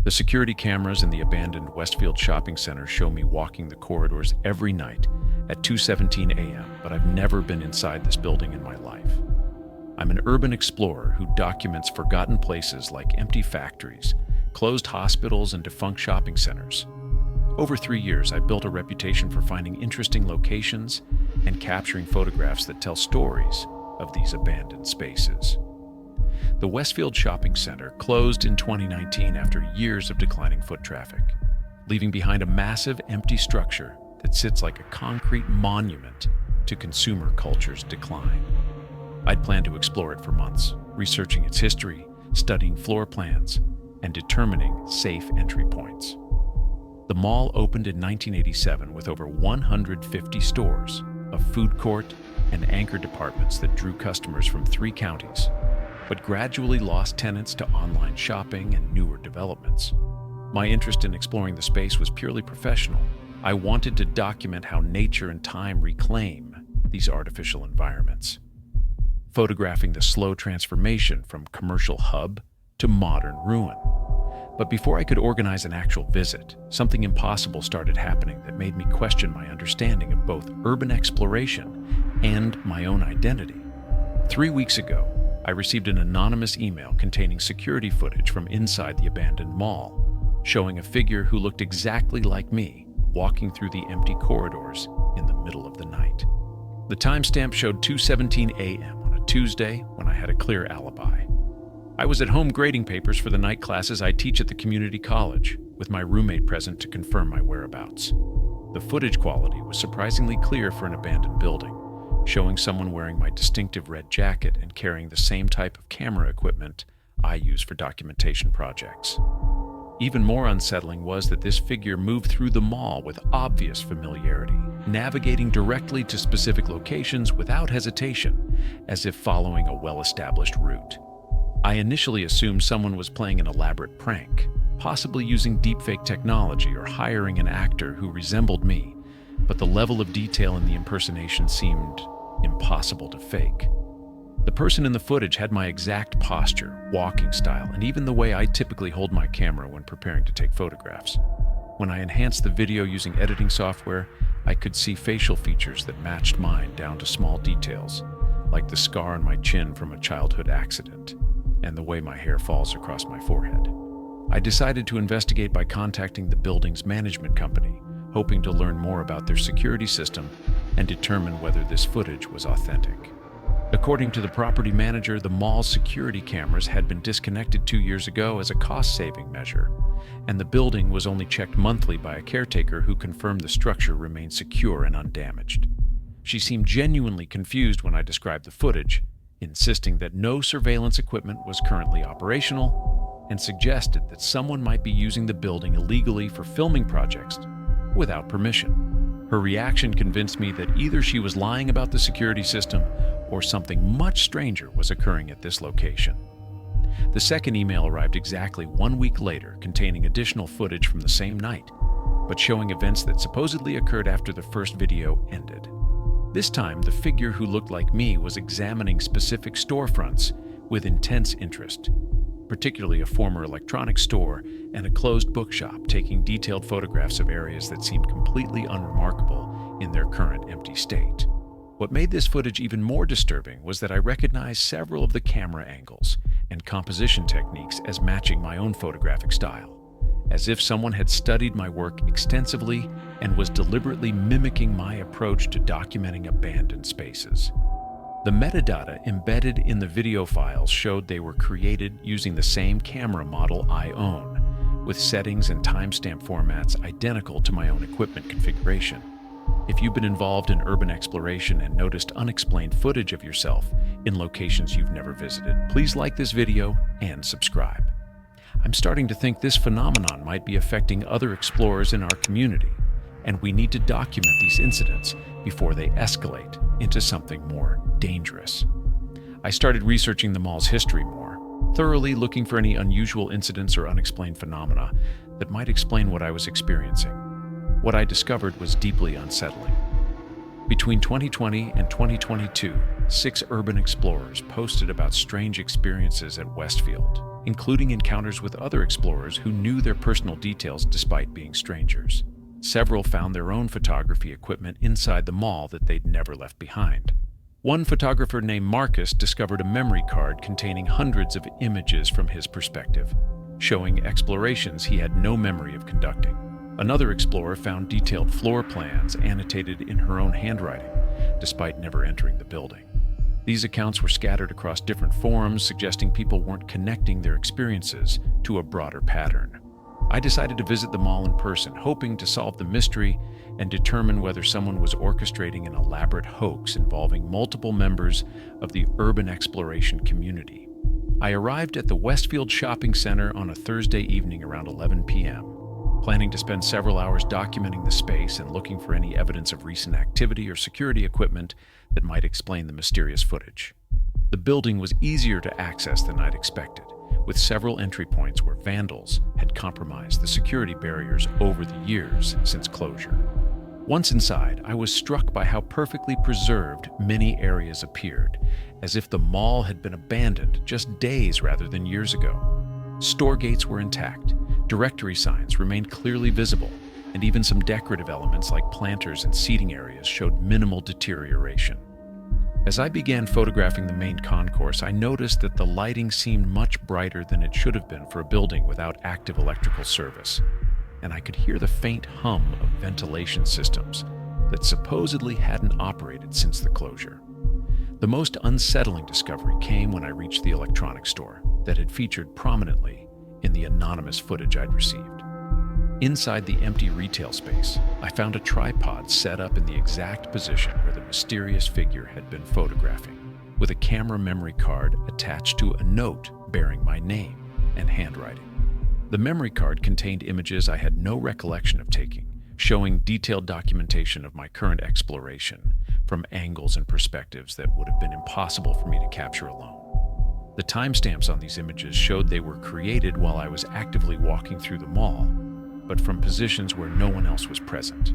The security cameras in the abandoned Westfield shopping center show me walking the corridors every night at 2:17 a.m., but I've never been inside this building in my life. I'm an urban explorer who documents forgotten places like empty factories, closed hospitals, and defunct shopping centers. Over 3 years, I've built a reputation for finding interesting locations and capturing photographs that tell stories of these abandoned spaces. The Westfield Shopping Center closed in 2019 after years of declining foot traffic, leaving behind a massive empty structure that sits like a concrete monument to consumer culture's decline. I'd planned to explore it for months, researching its history, studying floor plans, and determining safe entry points. The mall opened in 1987 with over 150 stores, a food court, and anchor departments that drew customers from 3 counties, but gradually lost tenants to online shopping and newer developments. My interest in exploring the space was purely professional. I wanted to document how nature and time reclaim these artificial environments, photographing the slow transformation from commercial hub to modern ruin. But before I could organize an actual visit, something impossible started happening that made me question my understanding of both urban exploration and my own identity. 3 weeks ago, I received an anonymous email containing security footage from inside the abandoned mall, showing a figure who looked exactly like me, walking through the empty corridors in the middle of the night. The timestamp showed 2:17 a.m. on a Tuesday when I had a clear alibi. I was at home grading papers for the night classes I teach at the community college, with my roommate present to confirm my whereabouts. The footage quality was surprisingly clear for an abandoned building, showing someone wearing my distinctive red jacket and carrying the same type of camera equipment I use for documentation projects. Even more unsettling was that this figure moved through the mall with obvious familiarity, navigating directly to specific locations without hesitation, as if following a well-established route. I initially assumed someone was playing an elaborate prank, possibly using deepfake technology or hiring an actor who resembled me, but the level of detail in the impersonation seemed impossible to fake. The person in the footage had my exact posture, walking style, and even the way I typically hold my camera when preparing to take photographs. When I enhanced the video using editing software, I could see facial features that matched mine down to small details, like the scar on my chin from a childhood accident, and the way my hair falls across my forehead. I decided to investigate by contacting the building's management company, hoping to learn more about their security system and determine whether this footage was authentic. According to the property manager, the mall's security cameras had been disconnected 2 years ago as a cost-saving measure, and the building was only checked monthly by a caretaker who confirmed the structure remained secure and undamaged. She seemed genuinely confused when I described the footage, insisting that no surveillance equipment was currently operational, and suggested that someone might be using the building illegally for filming projects without permission. Her reaction convinced me that either she was lying about the security system or something much stranger was occurring at this location. The second email arrived exactly 1 week later, containing additional footage from the same night, but showing events that supposedly occurred after the first video ended. This time, the figure who looked like me was examining specific storefronts with intense interest, particularly a former electronics store and a closed bookshop, taking detailed photographs of areas that seemed completely unremarkable in their current empty state. What made this footage even more disturbing was that I recognized several of the camera angles and composition techniques as matching my own photographic style, as if someone had studied my work extensively and was deliberately mimicking my approach to documenting abandoned spaces. The metadata embedded in the video files showed they were created using the same camera model I own, with settings and timestamp formats identical to my own equipment configuration. If you've been involved in urban exploration and noticed unexplained footage of yourself in locations you've never visited, please like this video and subscribe. I'm starting to think this phenomenon might be affecting other explorers in our community, and we need to document these incidents before they escalate into something more dangerous. I started researching the mall's history more, thoroughly looking for any unusual incidents or unexplained phenomena that might explain what I was experiencing. What I discovered was deeply unsettling. Between 2020 and 2022, 6 urban explorers posted about strange experiences at Westfield. including encounters with other explorers who knew their personal details despite being strangers. Several found their own photography equipment inside the mall that they'd never left behind. One photographer named Marcus discovered a memory card containing hundreds of images from his perspective, showing explorations he had no memory of conducting. Another explorer found detailed floor plans annotated in her own handwriting, despite never entering the building. These accounts were scattered across different forums, suggesting people weren't connecting their experiences to a broader pattern. I decided to visit the mall in person, hoping to solve the mystery and determine whether someone was orchestrating an elaborate hoax involving multiple members of the urban exploration community. I arrived at the Westfield Shopping Center on a Thursday evening around 11 p.m., planning to spend several hours documenting the space and looking for any evidence of recent activity or security equipment that might explain the mysterious footage. The building was easier to access than I'd expected, with several entry points where vandals had compromised the security barriers over the years since closure. Once inside, I was struck by how perfectly preserved many areas appeared, as if the mall had been abandoned just days rather than years ago. Store gates were intact, directory signs remained clearly visible, and even some decorative elements like planters and seating areas showed minimal deterioration. As I began photographing the main concourse, I noticed that the lighting seemed much brighter than it should have been for a building without active electrical service, and I could hear the faint hum of ventilation systems that supposedly hadn't operated since the closure. The most unsettling discovery came when I reached the electronics store that had featured prominently in the anonymous footage I'd received. Inside the empty retail space, I found a tripod set up in the exact position where the mysterious figure had been photographing, with a camera memory card attached to a note bearing my name and handwriting. The memory card contained images I had no recollection of taking, showing detailed documentation of my current exploration from angles and perspectives that would have been impossible for me to capture alone. The timestamps on these images showed they were created while I was actively walking through the mall, but from positions where no one else was present.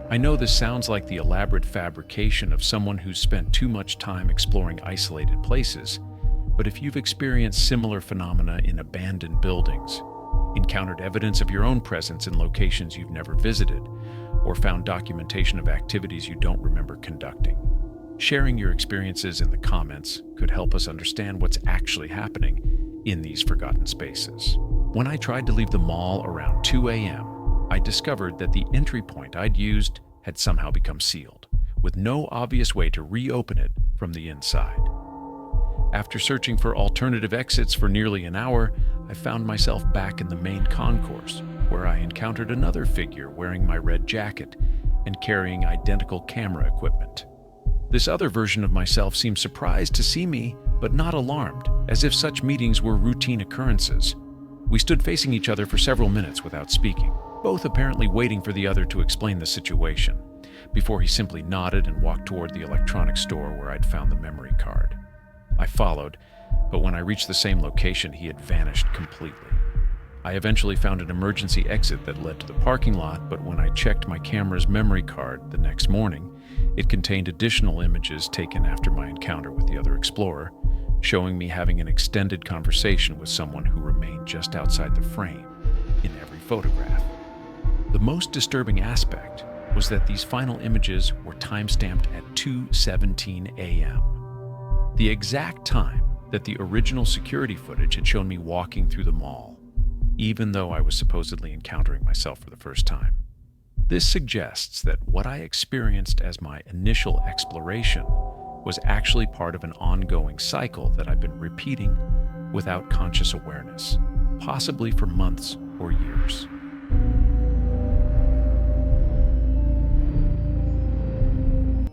I know this sounds like the elaborate fabrication of someone who's spent too much time exploring isolated places, but if you've experienced similar phenomena in abandoned buildings, encountered evidence of your own presence in locations you've never visited, or found documentation of activities you don't remember conducting, sharing your experiences in the comments could help us understand what's actually happening in these forgotten spaces. When I tried to leave the mall around 2 a.m., I discovered that the entry point I'd used had somehow become sealed, with no obvious way to reopen it from the inside. After searching for alternative exits for nearly an hour, I found myself back in the main concourse, where I encountered another figure wearing my red jacket and carrying identical camera equipment. This other version of myself seemed surprised to see me, but not alarmed, as if such meetings were routine occurrences. We stood facing each other for several minutes without speaking, both apparently waiting for the other to explain the situation, before he simply nodded and walked toward the electronics store where I'd found the memory card. I followed, but when I reached the same location, he had vanished completely. I eventually found an emergency exit that led to the parking lot, but when I checked my camera's memory card the next morning, it contained additional images taken after my encounter with the other explorer, showing me having an extended conversation with someone who remained just outside the frame in every photograph. The most disturbing aspect was that these final images were timestamped at 2:17 a.m., the exact time that the original security footage had shown me walking through the mall, even though I was supposedly encountering myself for the first time. This suggests that what I experienced as my initial exploration was actually part of an ongoing cycle that I've been repeating without conscious awareness, possibly for months or years.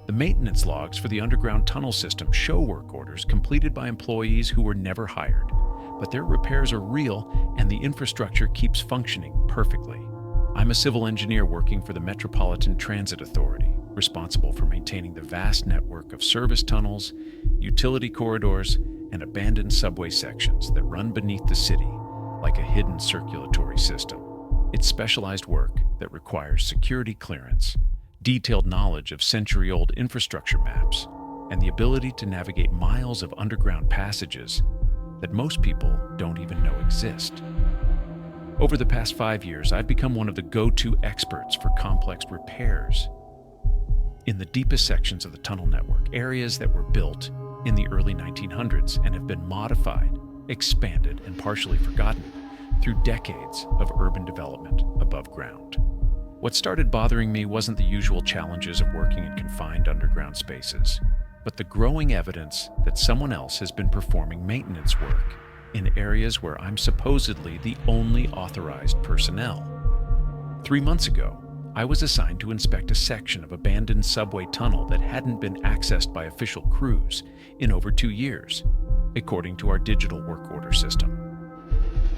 The maintenance logs for the underground tunnel system show work orders completed by employees who were never hired, but their repairs are real and the infrastructure keeps functioning perfectly. I'm a civil engineer working for the Metropolitan Transit Authority, responsible for maintaining the vast network of service tunnels, utility corridors, and abandoned subway sections that run beneath the city like a hidden circulatory system. It's specialized work that requires security clearance, detailed knowledge of century-old infrastructure maps, and the ability to navigate miles of underground passages that most people don't even know exist. Over the past 5 years, I've become one of the go-to experts for complex repairs in the deepest sections of the tunnel network, areas that were built in the early 1900s and have been modified, expanded, and partially forgotten through decades of urban development above ground. What started bothering me wasn't the usual challenges of working in confined underground spaces, but the growing evidence that someone else has been performing maintenance work in areas where I'm supposedly the only authorized personnel. 3 months ago, I was assigned to inspect a section of abandoned subway tunnel that hadn't been accessed by official crews in over 2 years, according to our digital work order system.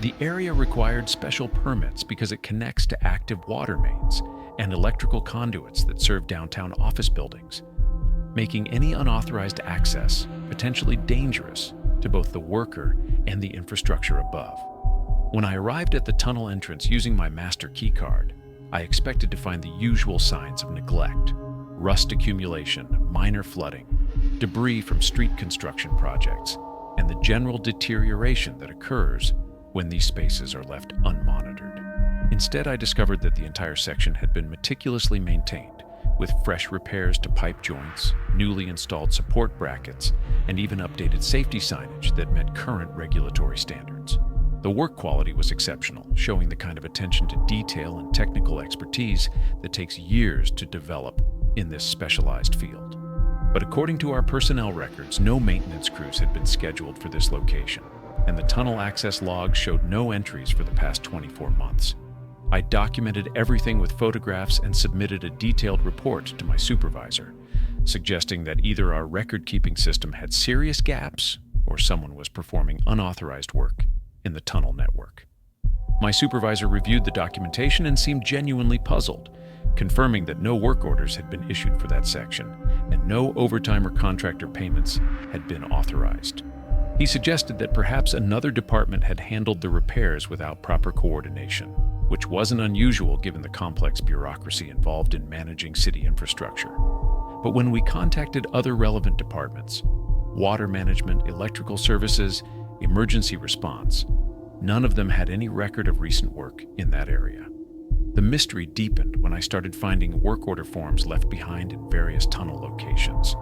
The area required special permits because it connects to active water mains and electrical conduits that serve downtown office buildings, making any unauthorized access potentially dangerous to both the worker and the infrastructure above. When I arrived at the tunnel entrance using my master key card, I expected to find the usual signs of neglect: rust accumulation, minor flooding, debris from street construction projects, and the general deterioration that occurs when these spaces are left unmonitored. Instead, I discovered that the entire section had been meticulously maintained, with fresh repairs to pipe joints, newly installed support brackets, and even updated safety signage that met current regulatory standards. The work quality was exceptional, showing the kind of attention to detail and technical expertise that takes years to develop in this specialized field. But according to our personnel records, no maintenance crews had been scheduled for this location, and the tunnel access logs showed no entries for the past 24 months. I documented everything with photographs and submitted a detailed report to my supervisor, suggesting that either our record-keeping system had serious gaps or someone was performing unauthorized work in the tunnel network. My supervisor reviewed the documentation and seemed genuinely puzzled, confirming that no work orders had been issued for that section and no overtime or contractor payments had been authorized. He suggested that perhaps another department had handled the repairs without proper coordination, which wasn't unusual given the complex bureaucracy involved in managing city infrastructure. But when we contacted other relevant departments, water management, electrical services, emergency response, none of them had any record of recent work in that area. The mystery deepened when I started finding work order forms left behind in various tunnel locations,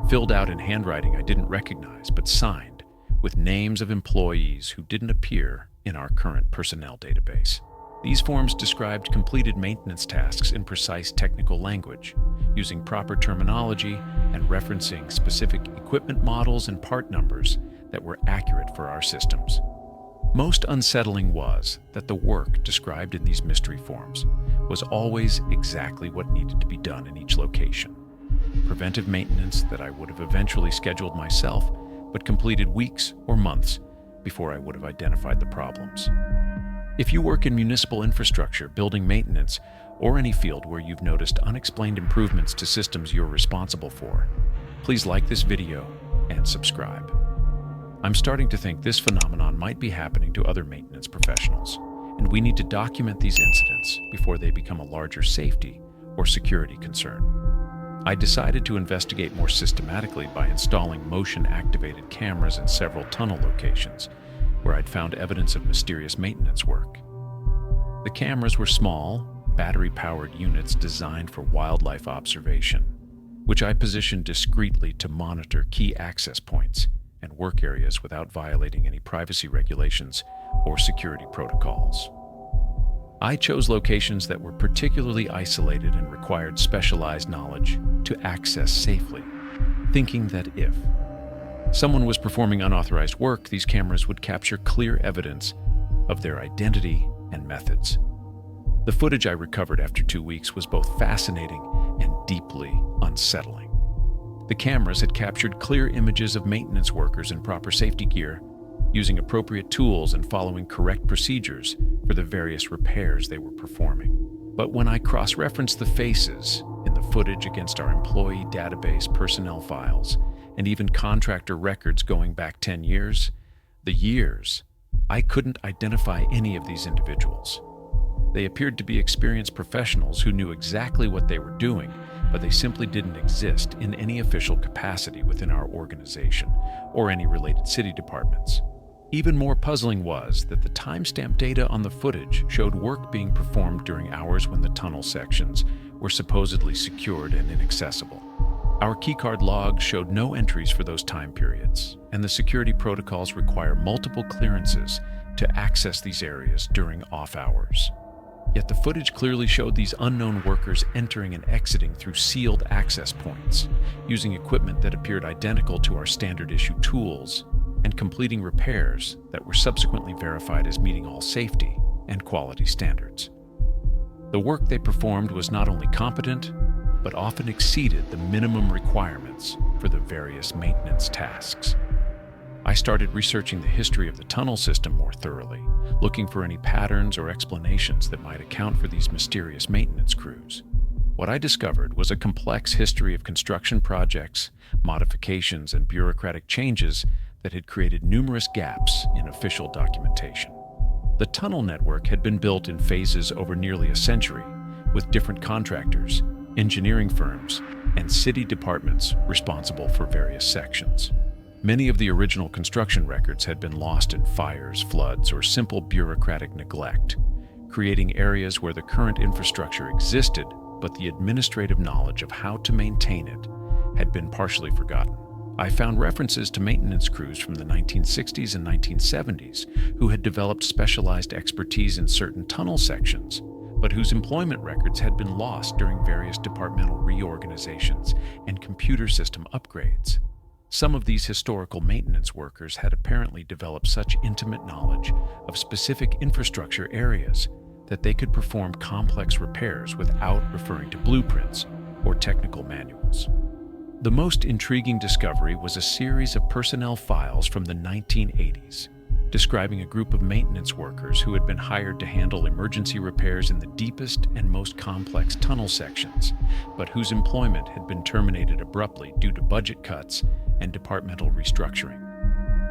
filled out in handwriting I didn't recognize but signed with names of employees who didn't appear in our current personnel database. These forms described completed maintenance tasks in precise technical language, using proper terminology and referencing specific equipment models and part numbers that were accurate for our systems. Most unsettling was that the work described in these mystery forms was always exactly what needed to be done in each location. Preventive maintenance that I would have eventually scheduled myself, but completed weeks or months before I would have identified the problems. If you work in municipal infrastructure, building maintenance, or any field where you've noticed unexplained improvements to systems you're responsible for, please like this video and subscribe. I'm starting to think this phenomenon might be happening to other maintenance professionals, and we need to document these incidents before they become a larger safety or security concern. I decided to investigate more systematically by installing motion-activated cameras in several tunnel locations where I'd found evidence of mysterious maintenance work. The cameras were small, battery-powered units designed for wildlife observation, which I positioned discreetly to monitor key access points and work areas without violating any privacy regulations or security protocols. I chose locations that were particularly isolated and required specialized knowledge to access safely, thinking that if someone was performing unauthorized work, these cameras would capture clear evidence of their identity and methods. The footage I recovered after 2 weeks was both fascinating and deeply unsettling. The cameras had captured clear images of maintenance workers in proper safety gear, using appropriate tools and following correct procedures for the various repairs they were performing. But when I cross-referenced the faces in the footage against our employee database personnel files, and even contractor records going back 10 years, I couldn't identify any of these individuals. They appeared to be experienced professionals who knew exactly what they were doing, but they simply didn't exist in any official capacity within our organization or any related city departments. Even more puzzling was that the timestamp data on the footage showed work being performed during hours when the tunnel sections were supposedly secured and inaccessible. Our keycard logs showed no entries for those time periods, and the security protocols require multiple clearances to access these areas during off hours. Yet the footage clearly showed these unknown workers entering and exiting through sealed access points, using equipment that appeared identical to our standard issue tools, and completing repairs that were subsequently verified as meeting all safety and quality standards. The work they performed was not only competent, but often exceeded the minimum requirements for the various maintenance tasks. I started researching the history of the tunnel system more thoroughly, looking for any patterns or explanations that might account for these mysterious maintenance crews. What I discovered was a complex history of construction projects, modifications, and bureaucratic changes that had created numerous gaps in official documentation. The tunnel network had been built in phases over nearly a century, with different contractors, engineering firms, and city departments responsible for various sections. Many of the original construction records had been lost in fires, floods, or simple bureaucratic neglect, creating areas where the current infrastructure existed, but the administrative knowledge of how to maintain it had been partially forgotten. I found references to maintenance crews from the 1960s and 1970s who had developed specialized expertise in certain tunnel sections, but whose employment records had been lost during various departmental reorganizations and computer system upgrades. Some of these historical maintenance workers had apparently developed such intimate knowledge of specific infrastructure areas that they could perform complex repairs without referring to blueprints or technical manuals. The most intriguing discovery was a series of personnel files from the 1980s, describing a group of maintenance workers who had been hired to handle emergency repairs in the deepest and most complex tunnel sections, but whose employment had been terminated abruptly due to budget cuts and departmental restructuring.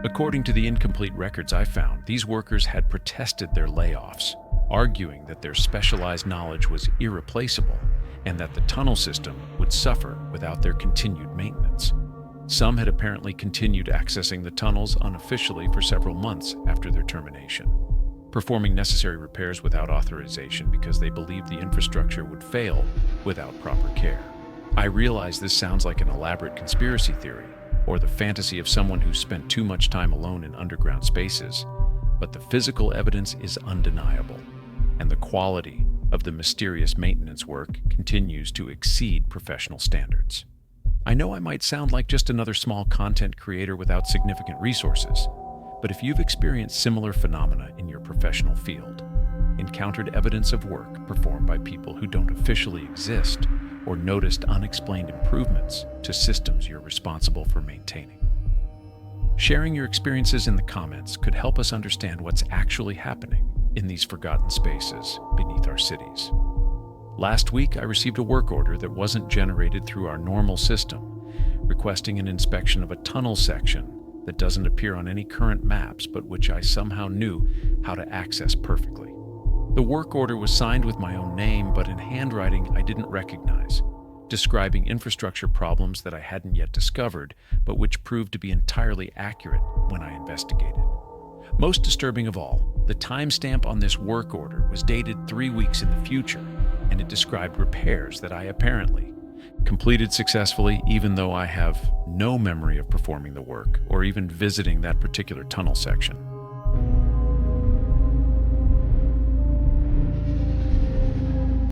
According to the incomplete records I found, these workers had protested their layoffs, arguing that their specialized knowledge was irreplaceable and that the tunnel system would suffer without their continued maintenance. Some had apparently continued accessing the tunnels unofficially for several months after their termination, performing necessary repairs without authorization because they believed the infrastructure would fail without proper care. I realize this sounds like an elaborate conspiracy theory, or the fantasy of someone who spent too much time alone in underground spaces, but the physical evidence is undeniable, and the quality of the mysterious maintenance work continues to exceed professional standards. I know I might sound like just another small content creator without significant resources, but if you've experienced similar phenomena in your professional field, encountered evidence of work performed by people who don't officially exist, or noticed unexplained improvements to systems you're responsible for maintaining, sharing your experiences in the comments could help us understand what's actually happening in these forgotten spaces beneath our cities. Last week, I received a work order that wasn't generated through our normal system, requesting an inspection of a tunnel section that doesn't appear on any current maps, but which I somehow knew how to access perfectly. The work order was signed with my own name, but in handwriting I didn't recognize, describing infrastructure problems that I hadn't yet discovered, but which proved to be entirely accurate when I investigated. Most disturbing of all, the timestamp on this work order was dated 3 weeks in the future, and it described repairs that I apparently completed successfully, even though I have no memory of performing the work or even visiting that particular tunnel section.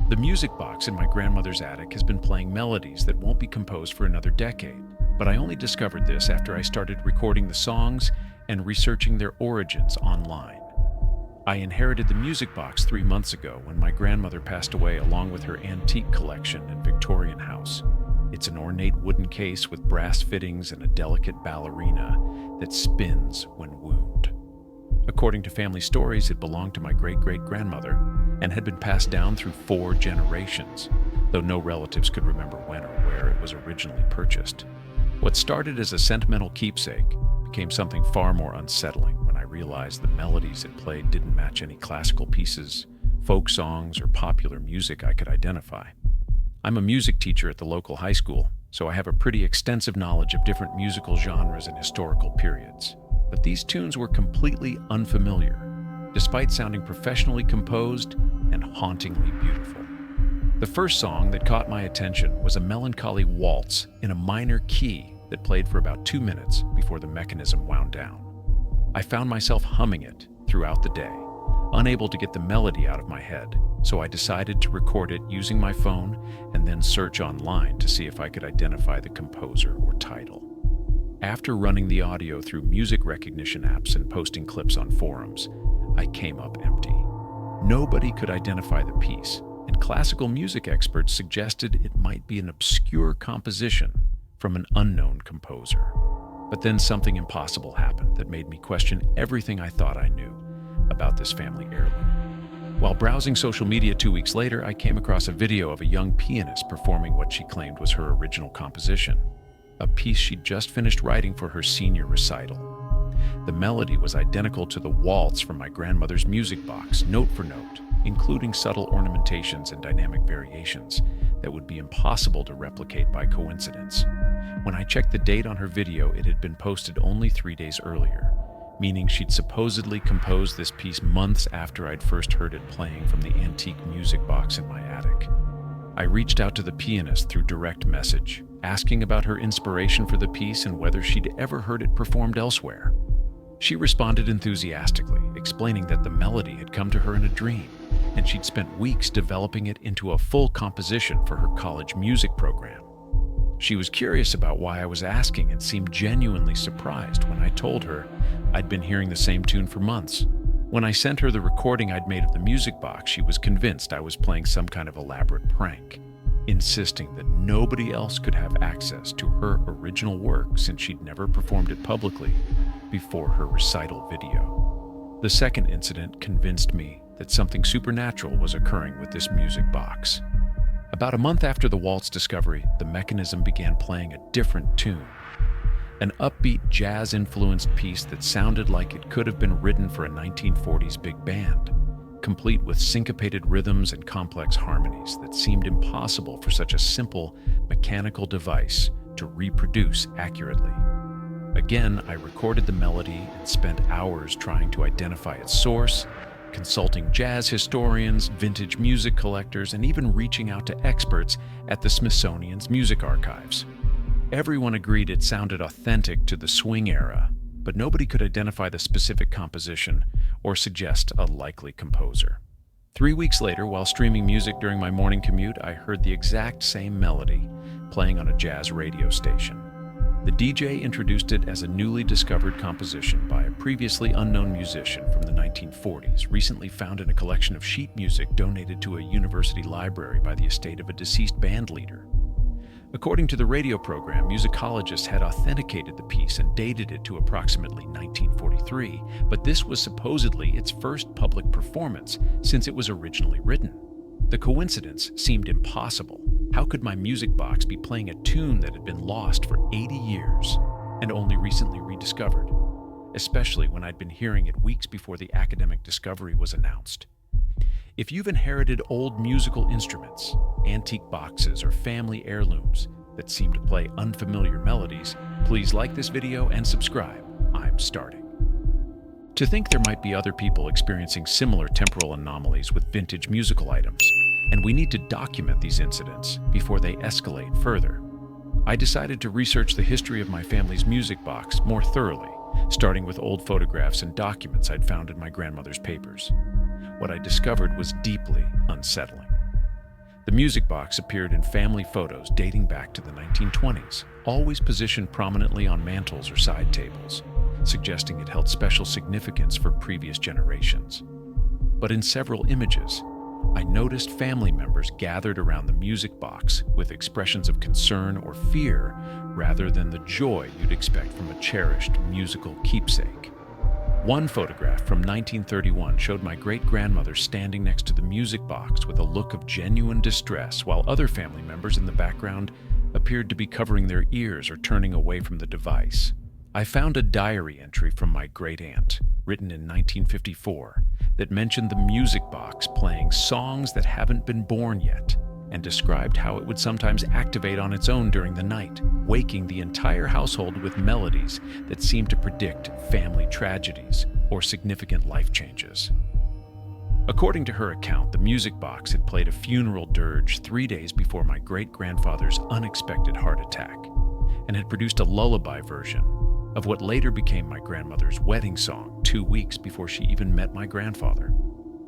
The music box in my grandmother's attic has been playing melodies that won't be composed for another decade, but I only discovered this after I started recording the songs and researching their origins online. I inherited the music box 3 months ago when my grandmother passed away, along with her antique collection and Victorian house. It's an ornate wooden case with brass fittings and a delicate ballerina that spins when wound. According to family stories, it belonged to my great-great-grandmother and had been passed down through 4 generations, though no relatives could remember when or where it was originally purchased. What started as a sentimental keepsake became something far more unsettling when I realized the melodies it played didn't match any classical pieces, folk songs, or popular music I could identify. I'm a music teacher at the local high school, so I have a pretty extensive knowledge of different musical genres and historical periods. but these tunes were completely unfamiliar, despite sounding professionally composed and hauntingly beautiful. The first song that caught my attention was a melancholy waltz in a minor key that played for about 2 minutes before the mechanism wound down. I found myself humming it throughout the day, unable to get the melody out of my head, so I decided to record it using my phone and then search online to see if I could identify the composer or title. After running the audio through music recognition apps and posting clips on forums, I came up empty. Nobody could identify the piece, and classical music experts suggested it might be an obscure composition from an unknown composer. But then something impossible happened that made me question everything I thought I knew about this family heirloom. While browsing social media 2 weeks later, I came across a video of a young pianist performing what she claimed was her original composition, a piece she'd just finished writing for her senior recital. The melody was identical to the waltz from my grandmother's music box, note for note, including subtle ornamentations and dynamic variations that would be impossible to replicate by coincidence. When I checked the date on her video, it had been posted only 3 days earlier, meaning she'd supposedly composed this piece months after I'd first heard it playing from the antique music box in my attic. I reached out to the pianist through direct message, asking about her inspiration for the piece and whether she'd ever heard it performed elsewhere. She responded enthusiastically, explaining that the melody had come to her in a dream, and she'd spent weeks developing it into a full composition for her college music program. She was curious about why I was asking and seemed genuinely surprised when I told her I'd been hearing the same tune for months. When I sent her the recording I'd made of the music box, she was convinced I was playing some kind of elaborate prank, insisting that nobody else could have access to her original work since she'd never performed it publicly before her recital video. The second incident convinced me that something supernatural was occurring with this music box. About a month after the waltz discovery, the mechanism began playing a different tune, an upbeat jazz-influenced piece that sounded like it could have been written for a 1940s big band, complete with syncopated rhythms and complex harmonies that seemed impossible for such a simple mechanical device to reproduce accurately. Again, I recorded the melody and spent hours trying to identify its source, consulting jazz historians, vintage music collectors, and even reaching out to experts at the Smithsonian's music archives. Everyone agreed it sounded authentic to the swing era, but nobody could identify the specific composition or suggest a likely composer. 3 weeks later, while streaming music during my morning commute, I heard the exact same melody playing on a jazz radio station. The DJ introduced it as a newly discovered composition by a previously unknown musician from the 1940s, recently found in a collection of sheet music donated to a university library by the estate of a deceased band leader. According to the radio program, musicologists had authenticated the piece and dated it to approximately 1943, but this was supposedly its first public performance since it was originally written. The coincidence seemed impossible. How could my music box be playing a tune that had been lost for 80 years and only recently rediscovered, especially when I'd been hearing it weeks before the academic discovery was announced? If you've inherited old musical instruments, antique boxes, or family heirlooms that seem to play unfamiliar melodies, please like this video and subscribe. I'm starting. To think there might be other people experiencing similar temporal anomalies with vintage musical items, and we need to document these incidents before they escalate further. I decided to research the history of my family's music box more thoroughly, starting with old photographs and documents I'd found in my grandmother's papers. What I discovered was deeply unsettling. The music box appeared in family photos dating back to the 1920s, always positioned prominently on mantels or side tables, suggesting it held special significance for previous generations. But in several images, I noticed family members gathered around the music box with expressions of concern or fear rather than the joy you'd expect from a cherished musical keepsake. One photograph from 1931 showed my great-grandmother standing next to the music box with a look of genuine distress, while other family members in the background appeared to be covering their ears or turning away from the device. I found a diary entry from my great-aunt, written in 1954, that mentioned the music box playing songs that haven't been born yet, and described how it would sometimes activate on its own during the night, waking the entire household with melodies that seemed to predict family tragedies or significant life changes. According to her account, the music box had played a funeral dirge 3 days before my great-grandfather's unexpected heart attack, and had produced a lullaby version of what later became my grandmother's wedding song 2 weeks before she even met my grandfather.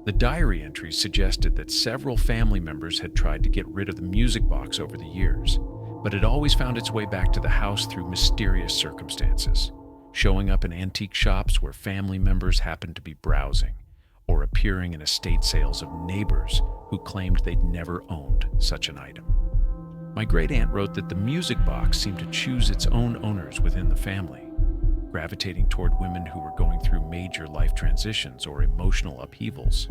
The diary entries suggested that several family members had tried to get rid of the music box over the years, but it always found its way back to the house through mysterious circumstances, showing up in antique shops where family members happened to be browsing, or appearing in estate sales of neighbors who claimed they'd never owned such an item. My great-aunt wrote that the music box seemed to choose its own owners within the family, gravitating toward women who were going through major life transitions or emotional upheavals.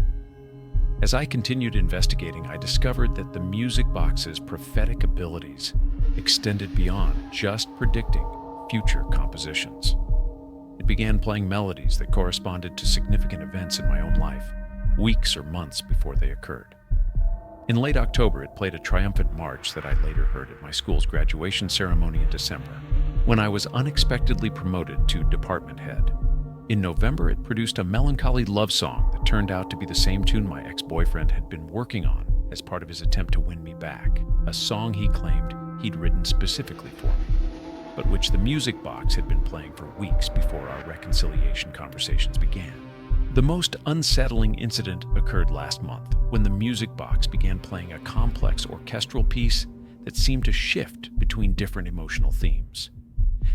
As I continued investigating, I discovered that the music box's prophetic abilities extended beyond just predicting future compositions. It began playing melodies that corresponded to significant events in my own life, weeks or months before they occurred. In late October, it played a triumphant march that I later heard at my school's graduation ceremony in December, when I was unexpectedly promoted to department head. In November, it produced a melancholy love song that turned out to be the same tune my ex-boyfriend had been working on as part of his attempt to win me back, a song he claimed he'd written specifically for me, but which the music box had been playing for weeks before our reconciliation conversations began. The most unsettling incident occurred last month, when the music box began playing a complex orchestral piece that seemed to shift between different emotional themes.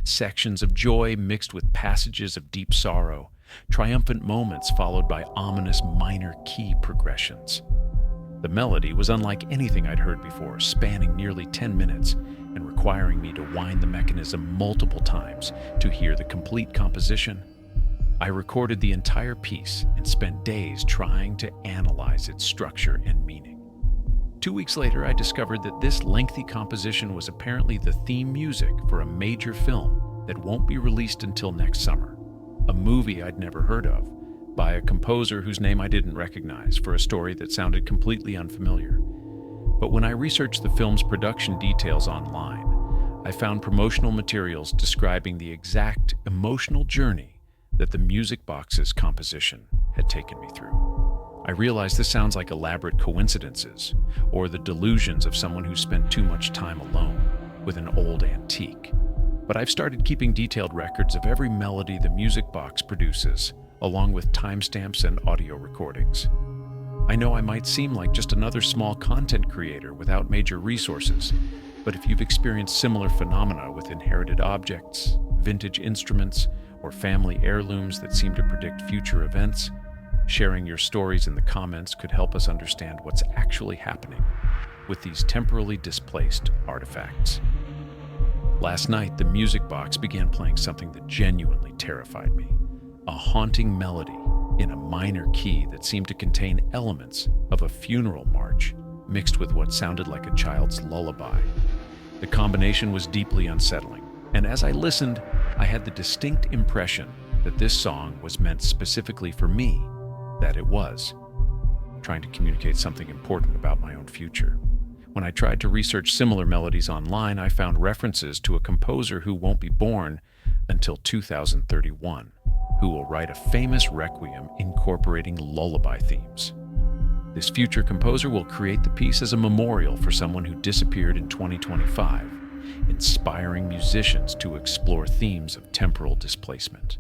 Sections of joy mixed with passages of deep sorrow, triumphant moments followed by ominous minor key progressions. The melody was unlike anything I'd heard before, spanning nearly 10 minutes and requiring me to wind the mechanism multiple times to hear the complete composition. I recorded the entire piece and spent days trying to analyze its structure and meaning. 2 weeks later, I discovered that this lengthy composition was apparently the theme music for a major film that won't be released until next summer, a movie I'd never heard of, by a composer whose name I didn't recognize for a story that sounded completely unfamiliar. But when I researched the film's production details online, I found promotional materials describing the exact emotional journey that the music box's composition had taken me through. I realize this sounds like elaborate coincidences, or the delusions of someone who spent too much time alone with an old antique. But I've started keeping detailed records of every melody the music box produces, along with timestamps and audio recordings. I know I might seem like just another small content creator without major resources, but if you've experienced similar phenomena with inherited objects, vintage instruments, or family heirlooms that seem to predict future events, sharing your stories in the comments could help us understand what's actually happening with these temporally displaced artifacts. Last night, the music box began playing something that genuinely terrified me, a haunting melody in a minor key that seemed to contain elements of a funeral march mixed with what sounded like a child's lullaby. The combination was deeply unsettling, and as I listened, I had the distinct impression that this song was meant specifically for me, that it was trying to communicate something important about my own future. When I tried to research similar melodies online, I found references to a composer who won't be born until 2031, who will write a famous requiem incorporating lullaby themes. This future composer will create the piece as a memorial for someone who disappeared in 2025, inspiring musicians to explore themes of temporal displacement.